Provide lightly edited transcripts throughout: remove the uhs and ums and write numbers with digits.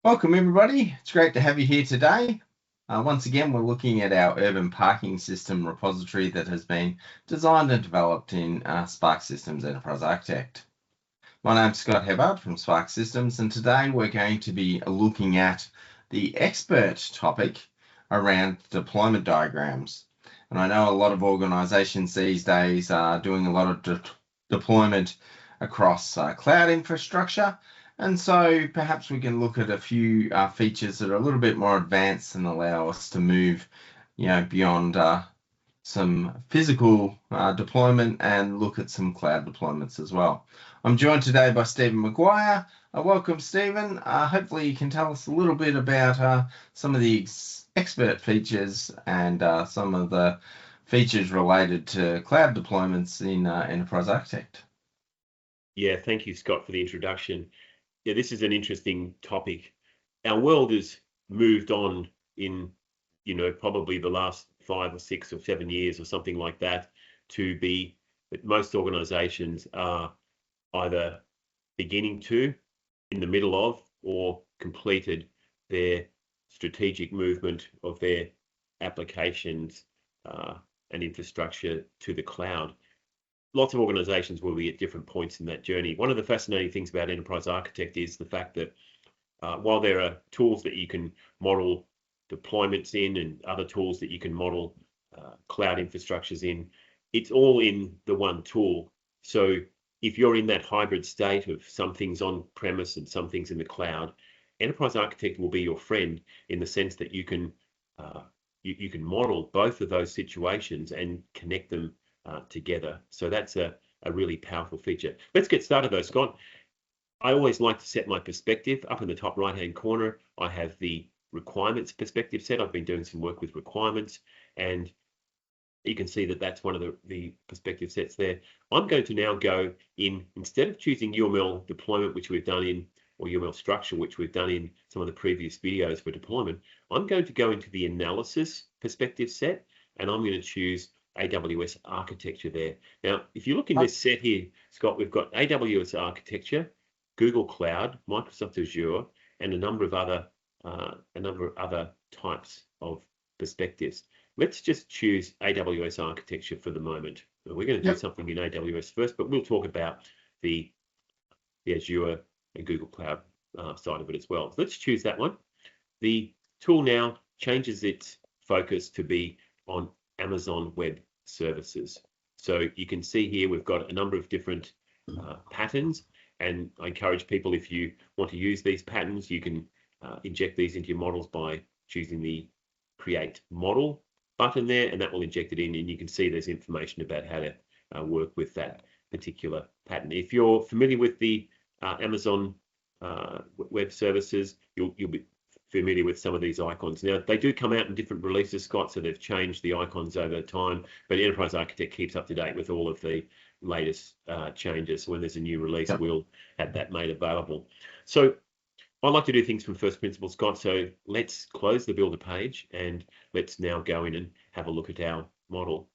Welcome, everybody. It's great to have you here today. Once again, we're looking at our urban parking system repository that has been designed and developed in Sparx Systems Enterprise Architect. My name's Scott Hebbard from Sparx Systems, and today we're going to be looking at the expert topic around deployment diagrams. And I know a lot of organizations these days are doing a lot of deployment across cloud infrastructure. And so perhaps we can look at a few features that are a little bit more advanced and allow us to move, beyond some physical deployment and look at some cloud deployments as well. I'm joined today by Stephen Maguire. Welcome, Stephen. Hopefully you can tell us a little bit about some of the expert features and some of the features related to cloud deployments in Enterprise Architect. Yeah, thank you, Scott, for the introduction. Yeah, this is an interesting topic. Our world has moved on in, probably the last 5 or 6 or 7 years or something like that to be that most organizations are either beginning to, in the middle of, or completed their strategic movement of their applications and infrastructure to the cloud. Lots of organizations will be at different points in that journey. One of the fascinating things about Enterprise Architect is the fact that while there are tools that you can model deployments in and other tools that you can model cloud infrastructures in, it's all in the one tool. So if you're in that hybrid state of some things on premise and some things in the cloud, Enterprise Architect will be your friend in the sense that you can model both of those situations and connect them together. So that's a really powerful feature. Let's get started though, Scott. I always like to set my perspective. Up in the top right-hand corner, I have the requirements perspective set. I've been doing some work with requirements, and you can see that that's one of the perspective sets there. I'm going to now go in, instead of choosing UML deployment, which we've done in, or UML structure, which we've done in some of the previous videos for deployment, I'm going to go into the analysis perspective set, and I'm going to choose AWS architecture there. Now, if you look in this set here, Scott, we've got AWS architecture, Google Cloud, Microsoft Azure, and a number of other types of perspectives. Let's just choose AWS architecture for the moment. We're going to do something in AWS first, but we'll talk about the Azure and Google Cloud side of it as well. So let's choose that one. The tool now changes its focus to be on Amazon Web Services. So you can see here we've got a number of different patterns, and I encourage people, if you want to use these patterns, you can inject these into your models by choosing the Create Model button there, and that will inject it in, and you can see there's information about how to work with that particular pattern. If you're familiar with the Amazon Web Services, you'll be familiar with some of these icons. Now, they do come out in different releases, Scott, so they've changed the icons over time, but Enterprise Architect keeps up to date with all of the latest changes. So when there's a new release, we'll have that made available. So I like to do things from first principles, Scott, so let's close the Builder page and let's now go in and have a look at our model.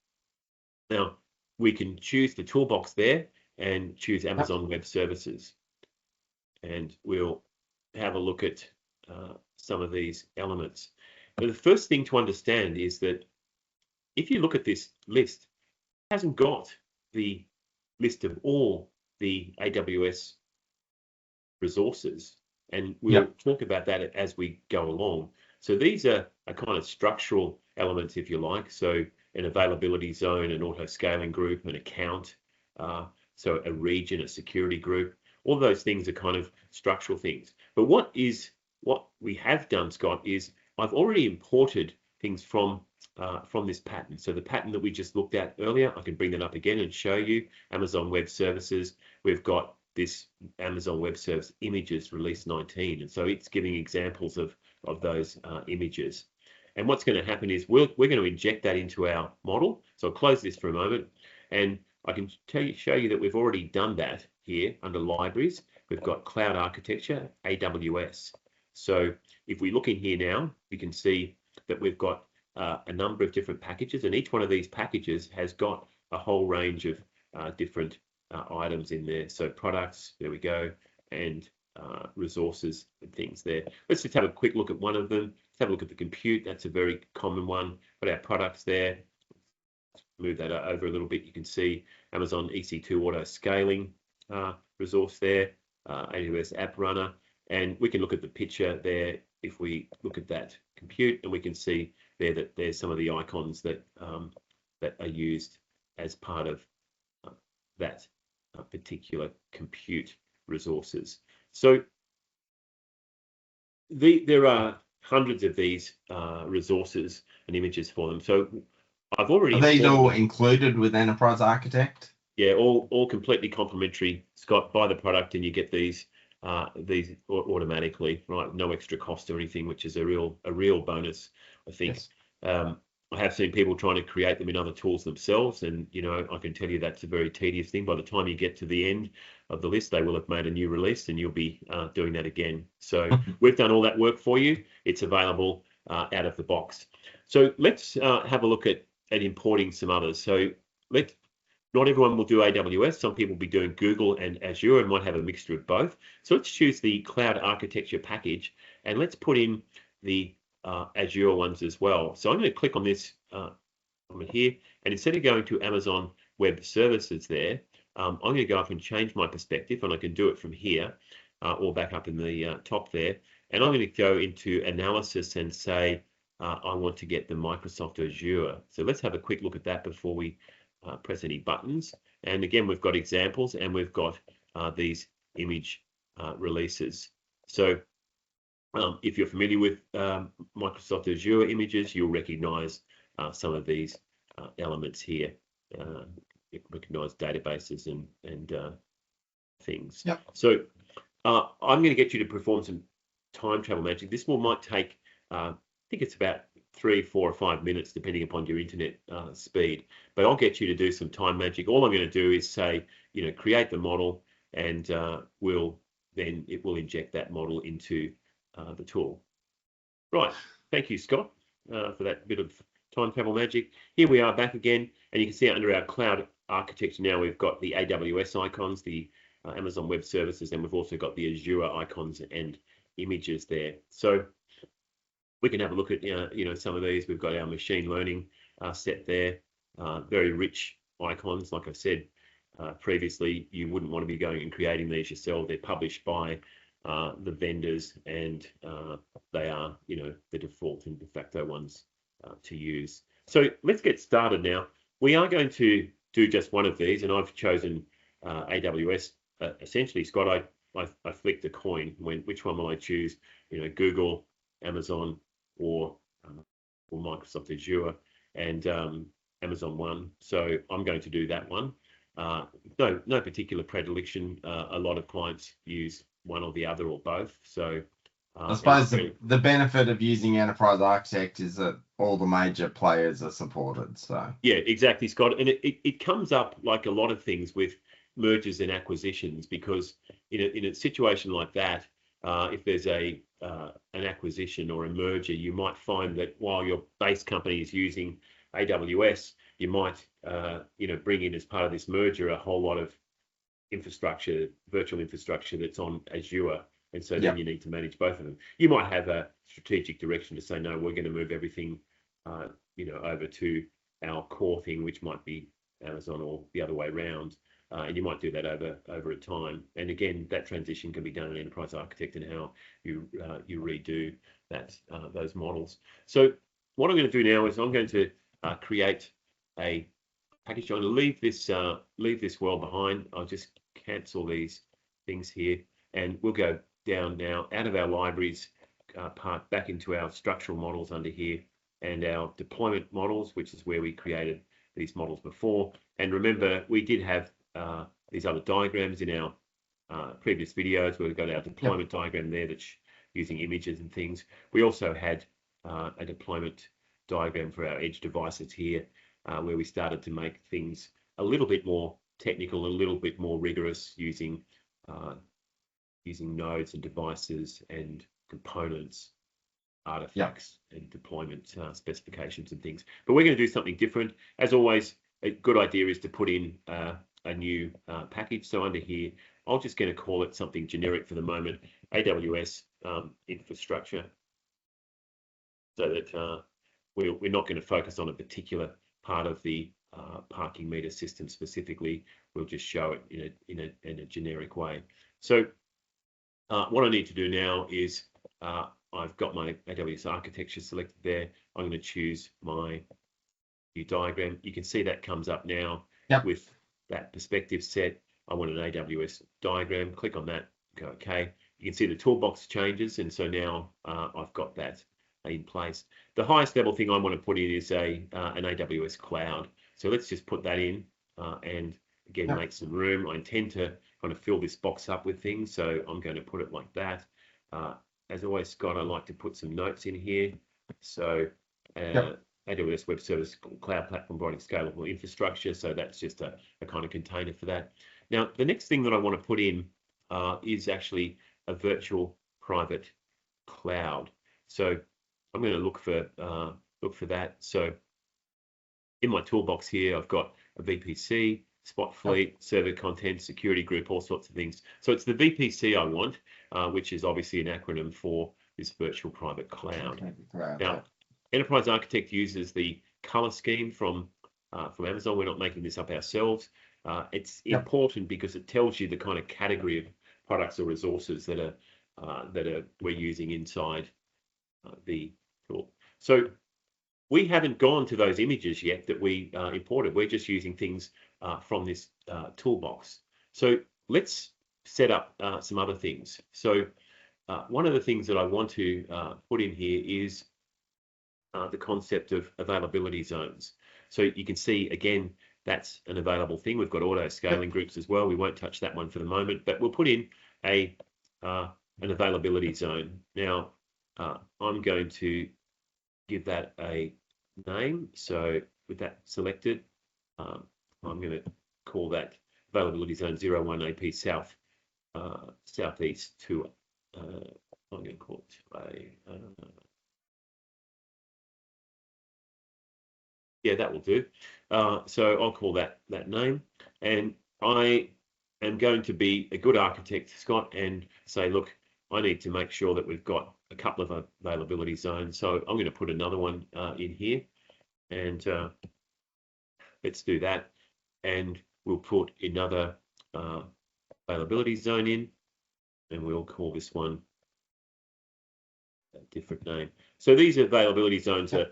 Now, we can choose the toolbox there and choose Amazon Web Services. And we'll have a look at some of these elements. But the first thing to understand is that if you look at this list, it hasn't got the list of all the AWS resources, and we'll talk about that as we go along. So these are a kind of structural elements, if you like. So an availability zone, an auto scaling group, an account, so a region, a security group. All those things are kind of structural things. But what we have done, Scott, is I've already imported things from this pattern. So the pattern that we just looked at earlier, I can bring that up again and show you. Amazon Web Services, we've got this Amazon Web Service images release 19. And so it's giving examples of those images. And what's going to happen is we're going to inject that into our model. So I'll close this for a moment, and I can show you that we've already done that here under libraries. We've got cloud architecture, AWS. So if we look in here now, we can see that we've got a number of different packages, and each one of these packages has got a whole range of different items in there. So products, there we go, and resources and things there. Let's just have a quick look at one of them. Let's have a look at the compute. That's a very common one. Got our products there. Move that over a little bit. You can see Amazon EC2 auto scaling resource there, AWS App Runner, and we can look at the picture there. If we look at that compute, and we can see there that there's some of the icons that that are used as part of that particular compute resources. So there are hundreds of these resources and images for them. So I've already. Are these all included with Enterprise Architect? Yeah, all completely complimentary, Scott. Buy the product and you get these automatically, right? No extra cost or anything, which is a real bonus, I think. Yes. I have seen people trying to create them in other tools themselves, and I can tell you that's a very tedious thing. By the time you get to the end of the list, they will have made a new release, and you'll be doing that again. So we've done all that work for you. It's available out of the box. So let's have a look at importing some others. So not everyone will do AWS. Some people will be doing Google and Azure and might have a mixture of both. So let's choose the cloud architecture package, and let's put in the Azure ones as well. So I'm going to click on this over here, and instead of going to Amazon Web Services there, I'm going to go up and change my perspective, and I can do it from here or back up in the top there. And I'm going to go into analysis and say I want to get the Microsoft Azure. So let's have a quick look at that before we press any buttons. And again, we've got examples, and we've got these image releases. So if you're familiar with Microsoft Azure images, you'll recognize some of these elements here. You recognize databases and things. Yep. So I'm going to get you to perform some time travel magic. This might take, I think it's about 3, 4, or 5 minutes, depending upon your internet speed. But I'll get you to do some time magic. All I'm going to do is say, create the model, and it will inject that model into the tool. Right. Thank you, Scott, for that bit of time travel magic. Here we are back again, and you can see under our cloud architecture now we've got the AWS icons, the Amazon Web Services, and we've also got the Azure icons and images there. So we can have a look at some of these. We've got our machine learning set there, very rich icons. Like I've said previously, you wouldn't want to be going and creating these yourself. They're published by the vendors, and they are the default and de facto ones to use. So let's get started now. We are going to do just one of these, and I've chosen AWS. Essentially, Scott, I flicked a coin. Which one will I choose? Google, Amazon, or Microsoft Azure, and Amazon one. So I'm going to do that one. No particular predilection. A lot of clients use one or the other or both. So I suppose the benefit of using Enterprise Architect is that all the major players are supported. So yeah, exactly, Scott. And it comes up like a lot of things with mergers and acquisitions, because in a situation like that, if there's an acquisition or a merger, you might find that while your base company is using AWS, you might bring in, as part of this merger, a whole lot of infrastructure, virtual infrastructure that's on Azure, and so then you need to manage both of them. You might have a strategic direction to say, no, we're going to move everything over to our core thing, which might be Amazon, or the other way around. And you might do that over a time. And again, that transition can be done in Enterprise Architect and how you redo those models. So what I'm going to do now is I'm going to create a package. I'm going to leave this world behind. I'll just cancel these things here, and we'll go down now out of our libraries part back into our structural models under here, and our deployment models, which is where we created these models before. And remember, we did have these other diagrams in our previous videos. We've got our deployment diagram there that's using images and things. We also had a deployment diagram for our edge devices here, where we started to make things a little bit more technical, a little bit more rigorous, using nodes and devices and components, artifacts and deployment specifications and things. But we're going to do something different. As always, a good idea is to put in a a new package. So under here, I'm just going to call it something generic for the moment, AWS infrastructure, so that we're not going to focus on a particular part of the parking meter system specifically. We'll just show it in a generic way. So what I need to do now is I've got my AWS architecture selected there. I'm going to choose my new diagram. You can see that comes up now with that perspective set. I want an AWS diagram. Click on that, go OK. You can see the toolbox changes, and so now I've got that in place. The highest level thing I want to put in is an AWS cloud. So let's just put that in and again make some room. I intend to kind of fill this box up with things, so I'm going to put it like that. As always, Scott, I like to put some notes in here. So AWS Web Service Cloud Platform providing scalable infrastructure. So that's just a kind of container for that. Now, the next thing that I want to put in is actually a virtual private cloud. So I'm going to look for that. So in my toolbox here, I've got a VPC, spot fleet, server content, security group, all sorts of things. So it's the VPC I want, which is obviously an acronym for this virtual private cloud. Now, Enterprise Architect uses the color scheme from Amazon. We're not making this up ourselves. It's important because it tells you the kind of category of products or resources that we're using inside the tool. So we haven't gone to those images yet that we imported. We're just using things from this toolbox. So let's set up some other things. So one of the things that I want to put in here is the concept of availability zones. So you can see, again, that's an available thing. We've got auto scaling groups as well. We won't touch that one for the moment, but we'll put in an availability zone. Now, I'm going to give that a name. So with that selected, I'm going to call that availability zone 01 AP South, Southeast to, I'm going to call it yeah, that will do. So I'll call that name, and I am going to be a good architect, Scott, and say, look, I need to make sure that we've got a couple of availability zones. So I'm going to put another one in here, and let's do that. And we'll put another availability zone in, and we'll call this one a different name. So these availability zones are,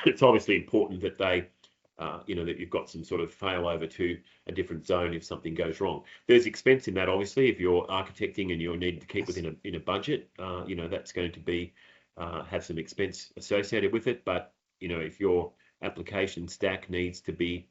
it's obviously important that they, that you've got some sort of failover to a different zone if something goes wrong. There's expense in that, obviously, if you're architecting and you need to keep within a budget, that's going to be have some expense associated with it. But if your application stack needs to be,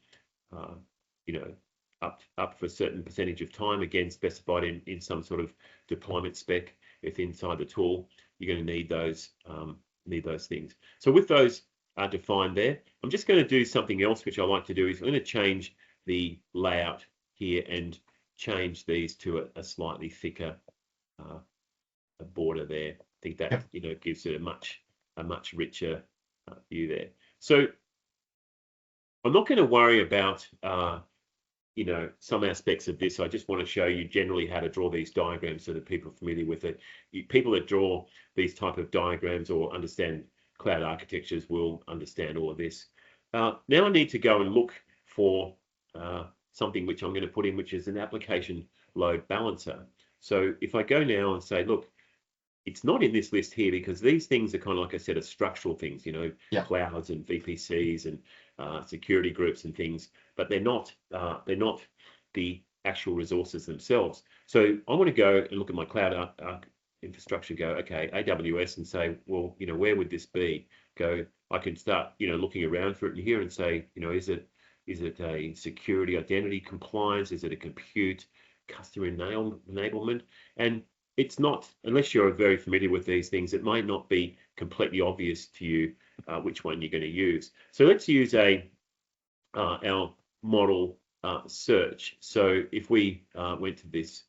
up for a certain percentage of time, again specified in some sort of deployment spec, if inside the tool, you're going to need those things. So with those defined there, I'm just going to do something else which I like to do is I'm going to change the layout here and change these to a slightly thicker border there. I think that gives it a much richer view there. So I'm not going to worry about some aspects of this. I just want to show you generally how to draw these diagrams so that people are familiar with it. People that draw these type of diagrams or understand cloud architectures will understand all of this. Now I need to go and look for something which I'm going to put in, which is an application load balancer. So if I go now and say, look, it's not in this list here because these things are kind of, like I said, are structural things, clouds and VPCs and security groups and things, but they're not the actual resources themselves. So I want to go and look at my cloud infrastructure, go, okay, AWS, and say, well, where would this be? I can start, looking around for it in here and say, is it a security identity compliance? Is it a compute customer enablement? And it's not, unless you're very familiar with these things, it might not be completely obvious to you which one you're going to use. So let's use our model search. So if we went to this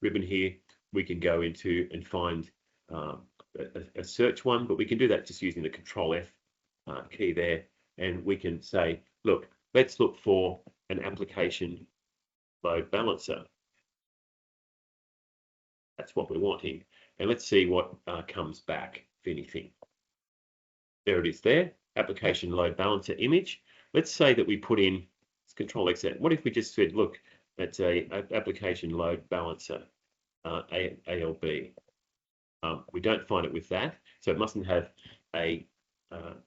ribbon here, we can go into and find a search one, but we can do that just using the Control F key there, and we can say, look, let's look for an application load balancer. That's what we're wanting. And let's see what comes back, if anything. There it is there, application load balancer image. Let's say that we put in, let's Control X that. What if we just said, look, that's a application load balancer, ALB. We don't find it with that, so it mustn't have an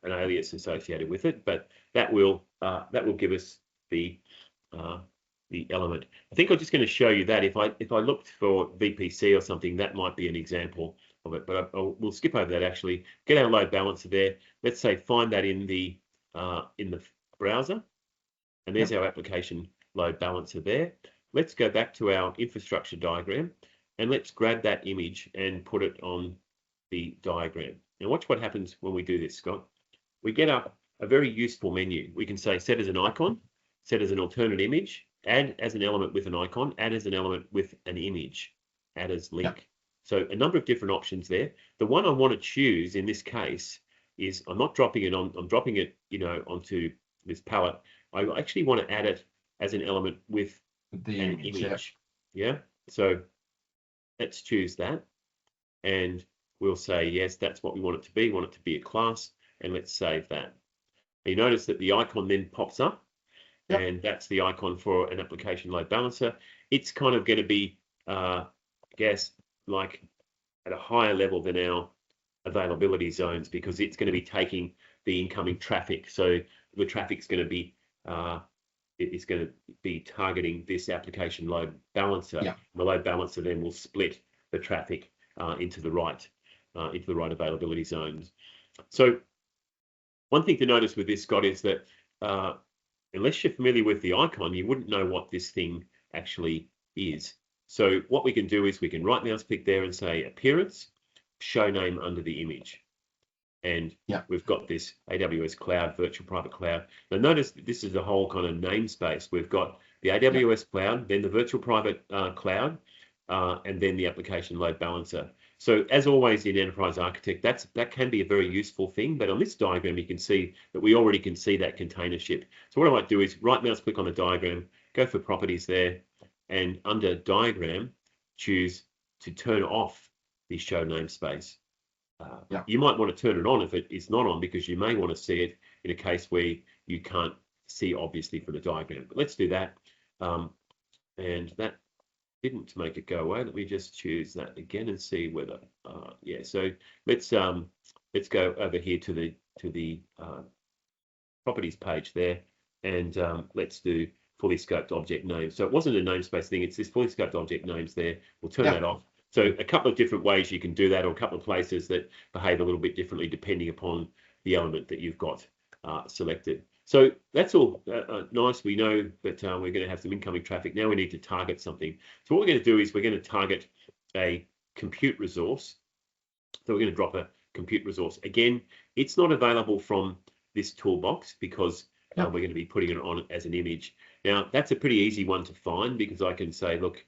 alias associated with it, but that will give us the element. I think I'm just going to show you that. If I looked for VPC or something, that might be an example of it, but we'll skip over that. Actually, get our load balancer there. Let's say find that in the browser, and there's our application load balancer there. Let's go back to our infrastructure diagram, and let's grab that image and put it on the diagram. Now watch what happens when we do this, Scott. We get up a very useful menu. We can say set as an icon, set as an alternate image, add as an element with an icon, add as an element with an image, add as link. Yep. So a number of different options there. The one I want to choose in this case is I'm not dropping it on, I'm dropping it, onto this palette. I actually want to add it as an element with the image. Yeah. So let's choose that. And we'll say, yes, that's what we want it to be. We want it to be a class. And let's save that. You notice that the icon then pops up. Yep. And that's the icon for an application load balancer. It's kind of going to be, I guess, like at a higher level than our availability zones, because it's going to be taking the incoming traffic. So the traffic's going to be, it's going to be targeting this application load balancer. Yeah. The load balancer then will split the traffic into the right availability zones. So one thing to notice with this, Scott, is that unless you're familiar with the icon, you wouldn't know what this thing actually is. So what we can do is we can right mouse click there and say appearance, show name under the image. And we've got this AWS Cloud, Virtual Private Cloud. Now notice that this is the whole kind of namespace. We've got the AWS Cloud, then the Virtual Private Cloud, and then the application load balancer. So as always in Enterprise Architect, that can be a very useful thing. But on this diagram, you can see that we already can see that containership. So what I might do is right mouse click on the diagram, go for properties there, and under diagram, choose to turn off the show namespace. You might want to turn it on if it is not on, because you may want to see it in a case where you can't see obviously from the diagram. But let's do that. And that didn't make it go away. Let me just choose that again and see whether so let's go over here to the properties page there, and let's do fully scoped object names. So it wasn't a namespace thing, it's this fully scoped object names there. We'll turn that off. So a couple of different ways you can do that, or a couple of places that behave a little bit differently depending upon the element that you've got selected. So that's all nice. We know that we're going to have some incoming traffic. Now we need to target something. So what we're going to do is we're going to target a compute resource. So we're going to drop a compute resource. Again, it's not available from this toolbox because we're going to be putting it on as an image. Now, that's a pretty easy one to find, because I can say, look,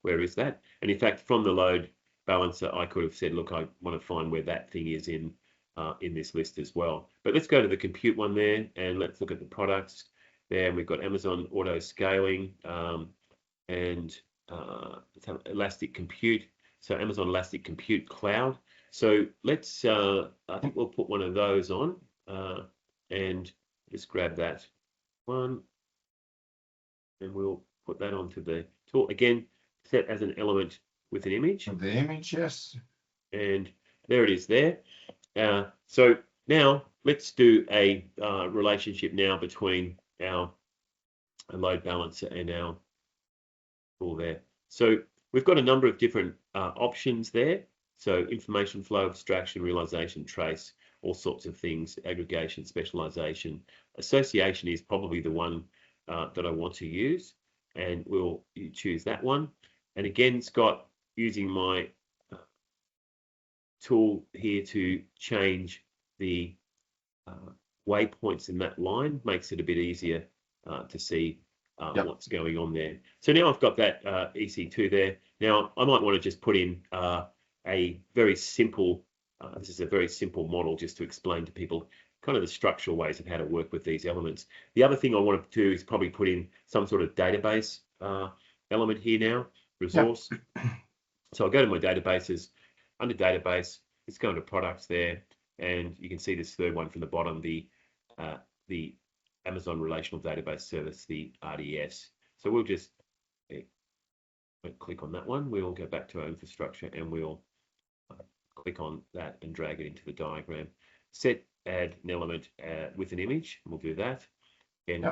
where is that? And in fact, from the load balancer, I could have said, look, I want to find where that thing is in this list as well. But let's go to the compute one there, and let's look at the products there. We've got Amazon auto scaling and let's have Elastic Compute. So Amazon Elastic Compute Cloud. So let's, I think we'll put one of those on and just grab that one, and we'll put that onto the tool. Again, set as an element with an image. The image, yes. And there it is there. So now let's do a relationship now between our load balancer and our tool there. So we've got a number of different options there. So information flow, abstraction, realization, trace, all sorts of things, aggregation, specialization. Association is probably the one that I want to use, and we'll choose that one. And again, Scott, using my tool here to change the waypoints in that line makes it a bit easier to see what's going on there. So now I've got that EC2 there. Now I might want to just put in a very simple, this is a very simple model just to explain to people kind of the structural ways of how to work with these elements. The other thing I want to do is probably put in some sort of database element here now, resource. So I'll go to my databases. Under database, let's go into products there, and you can see this third one from the bottom, the Amazon Relational Database Service, the RDS. So we'll just click on that one. We'll go back to our infrastructure and we'll click on that and drag it into the diagram. Set add an element with an image. We'll do that. And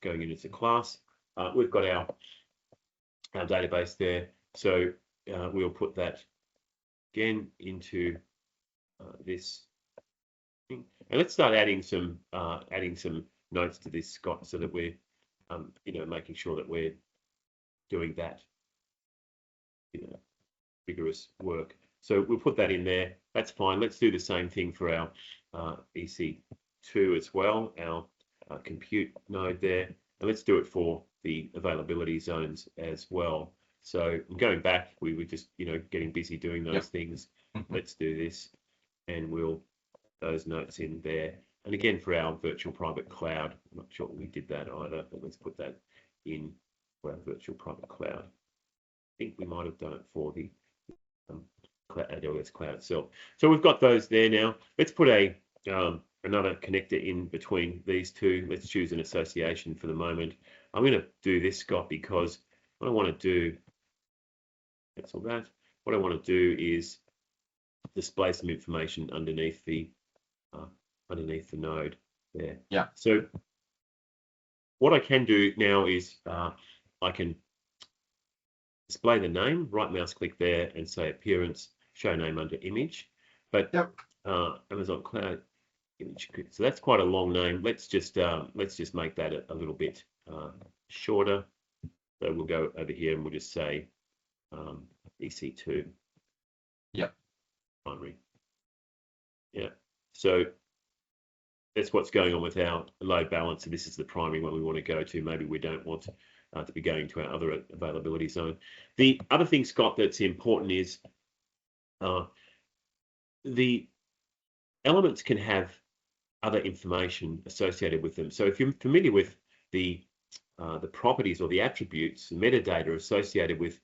going in as a class, we've got our database there. So we'll put that again into this thing. And let's start adding some notes to this, Scott, so that we're making sure that we're doing that rigorous work. So we'll put that in there. That's fine. Let's do the same thing for our EC2 as well, our compute node there. And let's do it for the availability zones as well. So going back, we were just getting busy doing those things. Let's do this, and we'll those notes in there. And again, for our virtual private cloud, I'm not sure we did that either, but let's put that in for our virtual private cloud. I think we might have done it for the AWS cloud itself. So we've got those there now. Let's put a another connector in between these two. Let's choose an association for the moment. I'm going to do this, Scott, because what I want to do, cancel that. What I want to do is display some information underneath the node there. Yeah. So what I can do now is I can display the name, right mouse click there and say appearance, show name under image. But Amazon Cloud image. So that's quite a long name. Let's just make that a little bit shorter. So we'll go over here and we'll just say EC2. Yep. Primary. Yeah. So that's what's going on with our load balancer. This is the primary one we want to go to. Maybe we don't want to be going to our other availability zone. The other thing, Scott, that's important is the elements can have other information associated with them. So if you're familiar with the properties or the attributes, the metadata associated with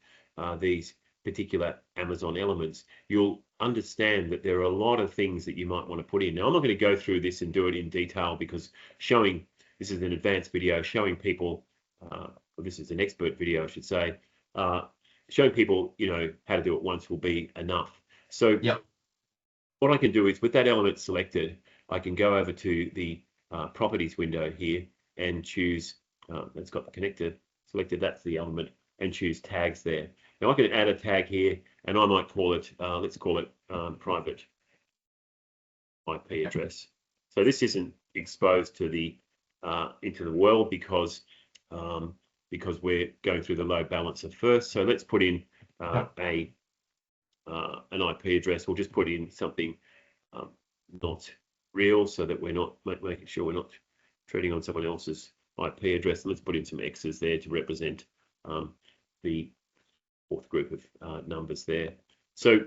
these particular Amazon elements, you'll understand that there are a lot of things that you might want to put in. Now, I'm not going to go through this and do it in detail because this is an advanced video showing people, this is an expert video, I should say, showing people, how to do it once will be enough. So what I can do is with that element selected, I can go over to the properties window here and choose, that's got the connector selected, that's the element, and choose tags there. Now I can add a tag here, and I might call it, let's call it private IP address. So this isn't exposed to the into the world because we're going through the load balancer first. So let's put in an IP address. We'll just put in something not real, so that we're not making sure we're not treading on someone else's IP address. Let's put in some X's there to represent the fourth group of numbers there. So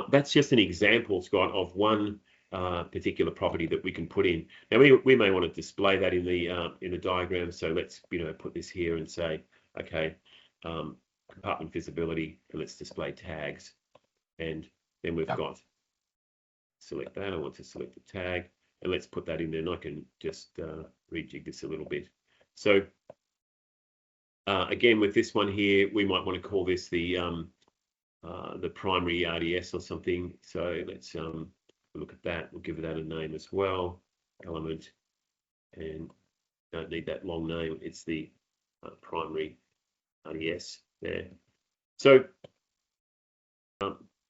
that's just an example, Scott, of one particular property that we can put in. Now we may want to display that in the diagram. So let's put this here and say, okay, compartment visibility, and let's display tags. And then we've got select that. I want to select the tag, and let's put that in there. And I can just rejig this a little bit. So again, with this one here, we might want to call this the primary RDS or something. So let's look at that. We'll give that a name as well, element, and don't need that long name. It's the primary RDS there. So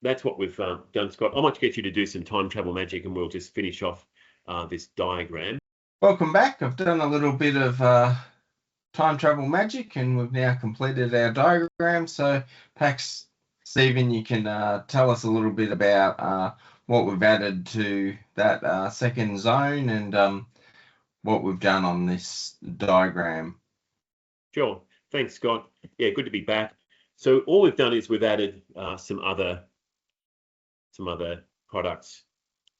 that's what we've done, Scott. I might get you to do some time travel magic, and we'll just finish off this diagram. Welcome back. I've done a little bit of time travel magic, and we've now completed our diagram. So perhaps, Stephen, you can tell us a little bit about what we've added to that second zone and what we've done on this diagram. Sure. Thanks, Scott. Yeah, good to be back. So all we've done is we've added some other products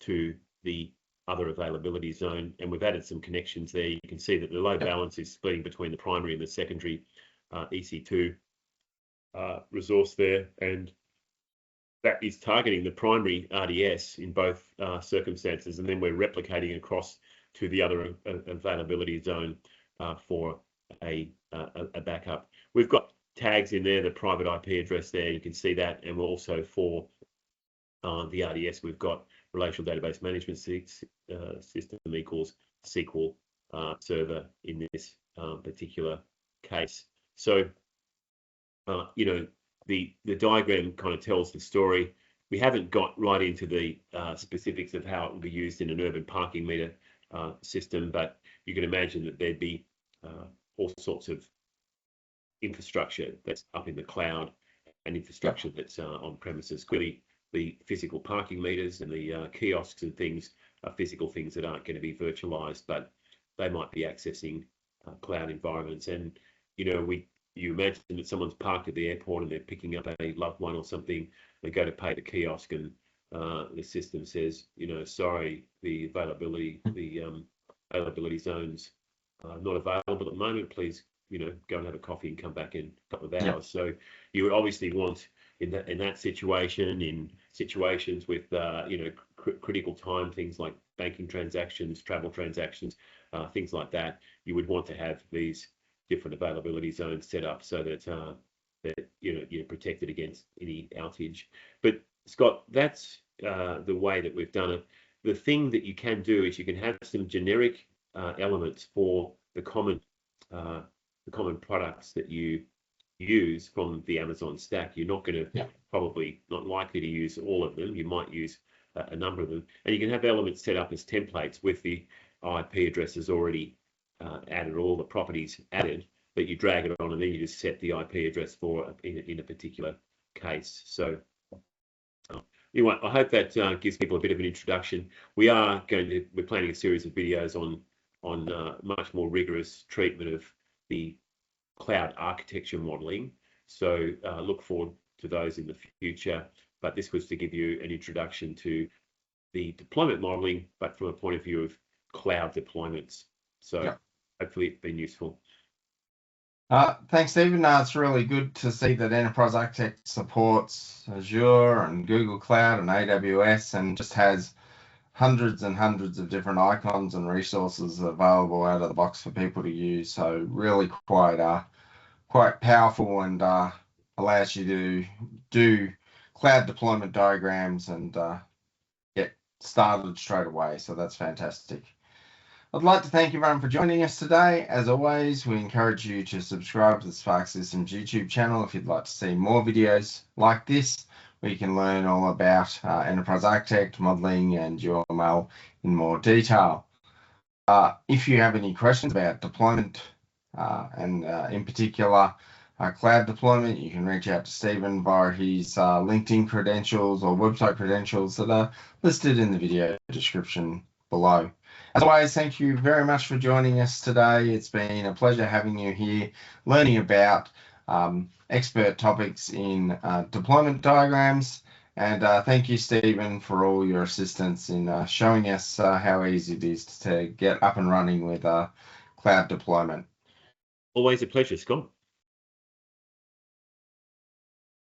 to the other availability zone, and we've added some connections there. You can see that the load Yep. balance is splitting between the primary and the secondary EC2 resource there, and that is targeting the primary RDS in both circumstances, and then we're replicating across to the other availability zone for a backup. We've got tags in there, the private IP address there, you can see that, and we're also for the RDS, we've got relational database management system equals SQL server in this particular case. So, you know, the diagram kind of tells the story. We haven't got right into the specifics of how it will be used in an urban parking meter system, but you can imagine that there'd be all sorts of infrastructure that's up in the cloud and infrastructure that's on premises. Clearly, the physical parking meters and the kiosks and things are physical things that aren't going to be virtualized, but they might be accessing cloud environments. And, you know, you imagine that someone's parked at the airport and they're picking up a loved one or something, they go to pay the kiosk and the system says, you know, sorry, the availability zones not available at the moment, please, you know, go and have a coffee and come back in a couple of hours. Yep. So you would obviously want in that situation, in situations with you know, critical time, things like banking transactions, travel transactions, things like that, you would want to have these different availability zones set up so that that you know, you're protected against any outage. But Scott, that's the way that we've done it. The thing that you can do is you can have some generic elements for the common products that you use from the Amazon stack. You're not going to probably not likely to use all of them. You might use a number of them, and you can have elements set up as templates with the IP addresses already added, all the properties added, that you drag it on, and then you just set the IP address for in a particular case. So anyway, I hope that gives people a bit of an introduction. We're planning a series of videos on much more rigorous treatment of the cloud architecture modeling. So look forward to those in the future. But this was to give you an introduction to the deployment modeling, but from a point of view of cloud deployments. So hopefully it's been useful. Thanks, Stephen. It's really good to see that Enterprise Architect supports Azure and Google Cloud and AWS, and just has hundreds and hundreds of different icons and resources available out of the box for people to use. So really quite powerful, and allows you to do cloud deployment diagrams and get started straight away. So that's fantastic. I'd like to thank everyone for joining us today. As always, we encourage you to subscribe to the Sparx Systems YouTube channel if you'd like to see more videos like this, where you can learn all about Enterprise Architect, modeling, and UML in more detail. If you have any questions about deployment and in particular cloud deployment, you can reach out to Stephen via his LinkedIn credentials or website credentials that are listed in the video description below. As always, thank you very much for joining us today. It's been a pleasure having you here, learning about expert topics in deployment diagrams. And thank you, Stephen, for all your assistance in showing us how easy it is to get up and running with cloud deployment. Always a pleasure, Scott.